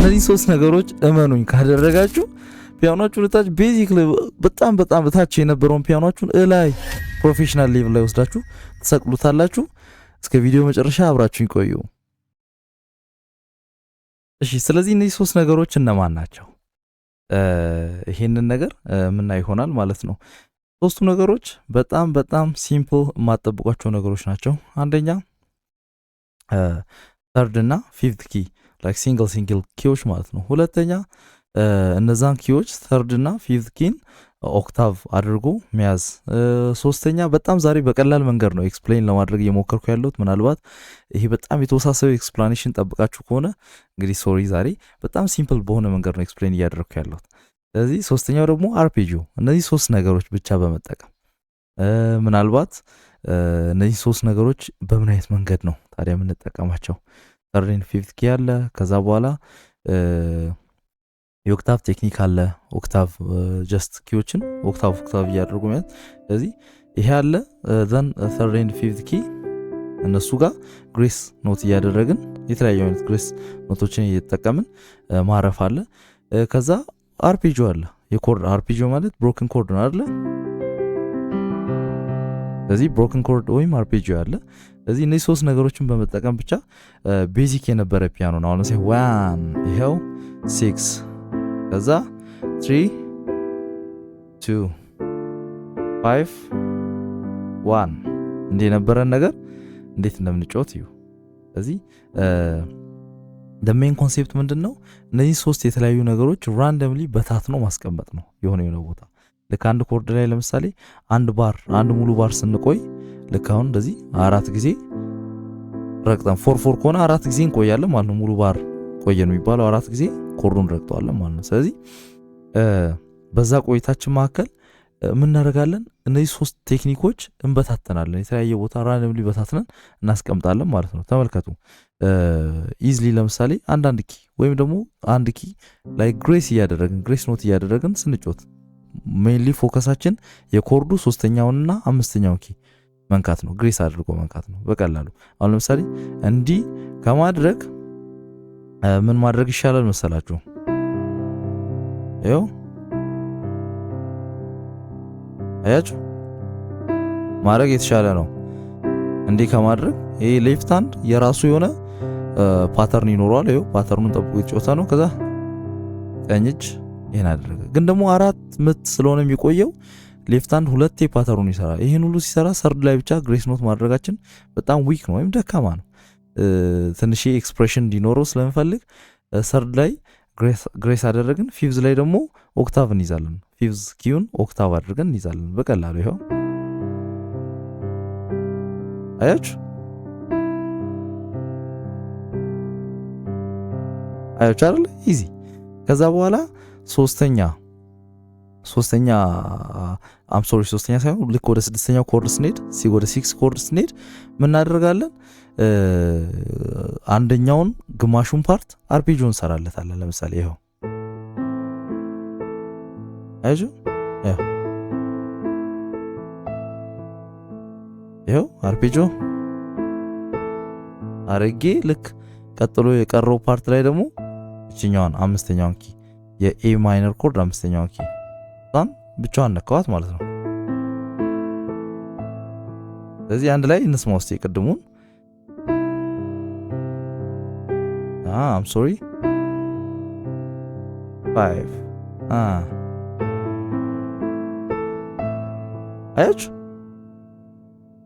እነዚህ ሶስት ነገሮች እመኑኝ ካደረጋችሁ ፒያኖቹን እታች ቤዚክ በጣም እታች የነበረውን ፒያኖቹን እላይ ፕሮፌሽናል ሌቭል ላይ ወስዳችሁ ተሰቅሉታላችሁ። እስከ ቪዲዮ መጨረሻ አብራችሁኝ ቆዩ። እሺ፣ ስለዚህ እነዚህ ሶስት ነገሮች እነማን ናቸው? ይሄንን ነገር ምናይ ይሆናል ማለት ነው። ሶስቱ ነገሮች በጣም ሲምፕል የማጠብቋቸው ነገሮች ናቸው። አንደኛ ተርድ እና ፊፍት ኪ ላይክ ሲንግል ኪዎች ማለት ነው። ሁለተኛ እነዛን ኪዎች ተርድ እና ፊፍት ኪን ኦክታቭ አድርጎ መያዝ። ሶስተኛ በጣም ዛሬ በቀላል መንገድ ነው ኤክስፕሌን ለማድረግ እየሞከርኩ ያለሁት። ምናልባት ይሄ በጣም የተወሳሰበ ኤክስፕላኔሽን ጠብቃችሁ ከሆነ እንግዲህ ሶሪ፣ ዛሬ በጣም ሲምፕል በሆነ መንገድ ነው ኤክስፕሌን እያደረግኩ ያለሁት። ስለዚህ ሶስተኛው ደግሞ አርፔጂዮ። እነዚህ ሶስት ነገሮች ብቻ በመጠቀም ምናልባት እነዚህ ሶስት ነገሮች በምን አይነት መንገድ ነው ታዲያ የምንጠቀማቸው? ተርድ ፊፍት ኪ አለ። ከዛ በኋላ የኦክታቭ ቴክኒክ አለ። ኦክታቭ ጀስት ኪዎችን ኦክታቭ እያደረጉ ማለት። ስለዚህ ይሄ አለ። ዘን ተርድ ኤንድ ፊፍት ኪ እነሱ ጋር ግሬስ ኖት እያደረግን የተለያዩ አይነት ግሬስ ኖቶችን እየተጠቀምን ማረፍ አለ። ከዛ አርፔጂዮ አለ። የኮርድ አርፔጂዮ ማለት ብሮክን ኮርድ ነው አይደለ? ስለዚህ ብሮክን ኮርድ ወይም አርፔጂዮ አለ። ስለዚህ እነዚህ ሶስት ነገሮችን በመጠቀም ብቻ ቤዚክ የነበረ ፒያኖ ነው። አሁን ለምሳሌ 1 ይሄው 6 ከዛ 3 2 5 1 እንደ የነበረን ነገር እንዴት እንደምንጫወት እዩ። ስለዚህ ሜን ኮንሴፕት ምንድን ነው? እነዚህ ሶስት የተለያዩ ነገሮች ራንደምሊ በታትኖ ማስቀመጥ ነው። የሆነ ቦታ ልክ አንድ ኮርድ ላይ ለምሳሌ አንድ ሙሉ ባር ስንቆይ ልክ አሁን እንደዚህ 4 ጊዜ ረግጠን 4 ከሆነ 4 ጊዜ እንቆያለን ማለት ነው። ሙሉ ባር ቆየን የሚባለው 4 ጊዜ ኮርዱን ረግጠዋለን ማለት ነው። ስለዚህ በዛ ቆይታችን መካከል ምን እናደርጋለን? እነዚህ ሶስት ቴክኒኮች እንበታተናለን። የተለያየ ቦታ ራንደምሊ በታትነን እናስቀምጣለን ማለት ነው። ተመልከቱ። ኢዝሊ ለምሳሌ አንዳንድ ኪ ወይም ደግሞ አንድ ኪ ላይ ግሬስ ኖት እያደረግን ስንጮት ሜንሊ ፎከሳችን የኮርዱ ሶስተኛውንና አምስተኛው ኪ መንካት ነው። ግሬስ አድርጎ መንካት ነው በቀላሉ። አሁን ለምሳሌ እንዲህ ከማድረግ ምን ማድረግ ይሻላል መሰላችሁ? ይኸው አያችሁ ማድረግ የተሻለ ነው እንዲህ ከማድረግ። ይሄ ሌፍት ሃንድ የራሱ የሆነ ፓተርን ይኖረዋል። ይኸው ፓተርኑን ጠብቆ የተጫወተ ነው። ከዛ ቀኝ እጅ ይሄን አደረገ። ግን ደግሞ 4 ምት ስለሆነ የሚቆየው ሌፍት ሃንድ ሁለቴ ፓተርኑን ይሰራል። ይሄን ሁሉ ሲሰራ ሰርድ ላይ ብቻ ግሬስ ኖት ማድረጋችን በጣም ዊክ ነው ወይም ደካማ ነው። ትንሽ ኤክስፕሬሽን እንዲኖረው ስለምፈልግ ሰርድ ላይ ግሬስ አደረግን። ፊፍዝ ላይ ደግሞ ኦክታቭ እንይዛለን። ፊፍዝ ኪዩን ኦክታቭ አድርገን እንይዛለን በቀላሉ። ይኸው አያችሁ አይደል? ኢዚ። ከዛ በኋላ ሶስተኛ ሳይሆን ልክ ወደ ስድስተኛው ኮርድ ስንሄድ ወደ 6 ኮርድ ስንሄድ ምን እናደርጋለን? አንደኛውን ግማሹን ፓርት አርፔጂዮ እንሰራለታለን። ለምሳሌ ይኸው አያችሁ፣ ይኸው አርፔጂዮ አረጌ ልክ ቀጥሎ የቀረው ፓርት ላይ ደግሞ እችኛዋን አምስተኛውን ኪ የኤ ማይነር ኮርድ አምስተኛውን ኪ ብቻዋን ነካዋት ማለት ነው። ስለዚህ አንድ ላይ እንስማ ውስጥ የቅድሙን I'm sorry 5 አያችሁ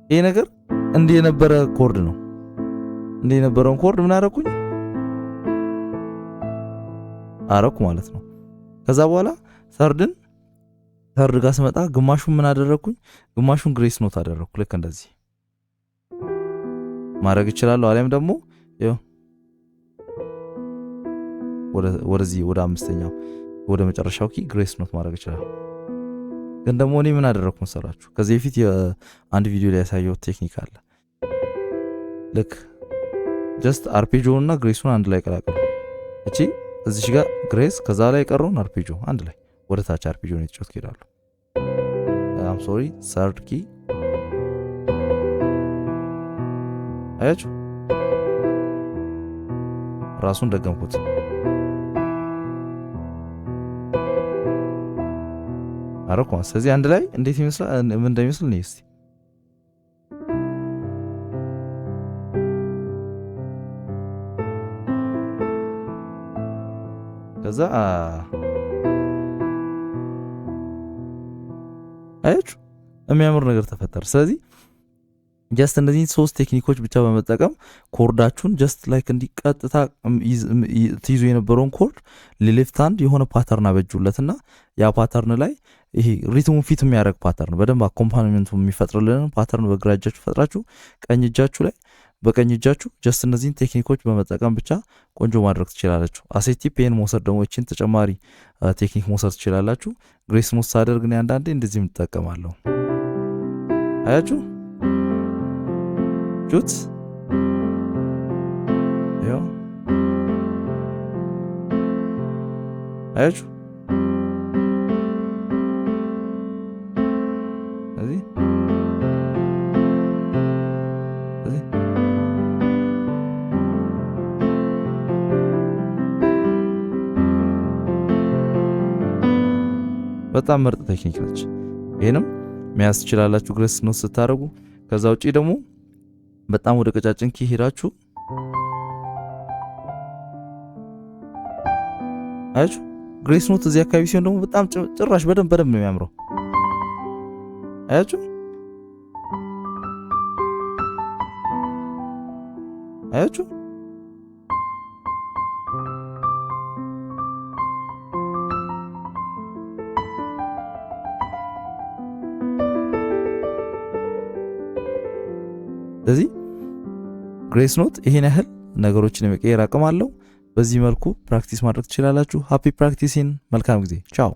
ይሄ ነገር እንዲህ የነበረ ኮርድ ነው። እንዲህ የነበረውን ኮርድ ምን አረኩኝ አረኩ ማለት ነው። ከዛ በኋላ ተርድ ጋር ስመጣ ግማሹን ምን አደረኩኝ? ግማሹን ግሬስ ኖት አደረኩ። ልክ እንደዚህ ማድረግ ይችላል። አሊያም ደግሞ ይኸው ወደዚህ ወደ አምስተኛው ወደ መጨረሻው ኪ ግሬስ ኖት ማድረግ ይችላል። ግን ደግሞ እኔ ምን አደረኩ መሰላችሁ? ከዚህ በፊት አንድ ቪዲዮ ላይ ያሳየሁት ቴክኒክ አለ። ልክ ጀስት አርፔጂዮን እና ግሬሱን አንድ ላይ ቀላቀሉ። እቺ እዚሽ ጋር ግሬስ ከዛ ላይ ቀረውን አርፔጂዮ አንድ ላይ ወደ ታች አርፔጂዮን የተጫወት ይሄዳሉ። አም ሶሪ ሰርድ ኪ አያችሁ ራሱን ደገምኩት። አረኩ። ስለዚህ አንድ ላይ እንዴት ይመስላል ምን እንደሚመስል ነው እስቲ ከዛ አያችሁ የሚያምር ነገር ተፈጠረ። ስለዚህ ጀስት እነዚህ ሶስት ቴክኒኮች ብቻ በመጠቀም ኮርዳችሁን ጀስት ላይክ እንዲቀጥታ ትይዙ የነበረውን ኮርድ ለሌፍት ሃንድ የሆነ ፓተርን አበጁለትና ያ ፓተርን ላይ ይሄ ሪትሙን ፊት የሚያደርግ ፓተርን በደንብ አኮምፓኒመንቱ የሚፈጥርልን ፓተርን በግራ እጃችሁ ፈጥራችሁ ቀኝ እጃችሁ ላይ በቀኝ እጃችሁ ጀስት እነዚህን ቴክኒኮች በመጠቀም ብቻ ቆንጆ ማድረግ ትችላላችሁ። አሴቲ ፔን መውሰድ ደግሞ እቺን ተጨማሪ ቴክኒክ መውሰድ ትችላላችሁ። ግሬስ ኖት ሳደርግ እኔ አንዳንዴ እንደዚህ የምጠቀማለሁ። አያችሁ ጁት ያው አያችሁ እዚህ በጣም ምርጥ ቴክኒክ ነች። ይሄንም መያዝ ትችላላችሁ ግሬስ ኖት ስታደርጉ። ከዛ ውጪ ደግሞ በጣም ወደ ቀጫጭን ኪ ሄዳችሁ አያችሁ ግሬስ ኖት እዚህ አካባቢ ሲሆን ደግሞ በጣም ጭራሽ በደንብ ነው የሚያምረው። አያችሁ አያችሁ ስለዚህ ግሬስ ኖት ይሄን ያህል ነገሮችን የመቀየር አቅም አለው። በዚህ መልኩ ፕራክቲስ ማድረግ ትችላላችሁ። ሃፒ ፕራክቲሲንግ። መልካም ጊዜ። ቻው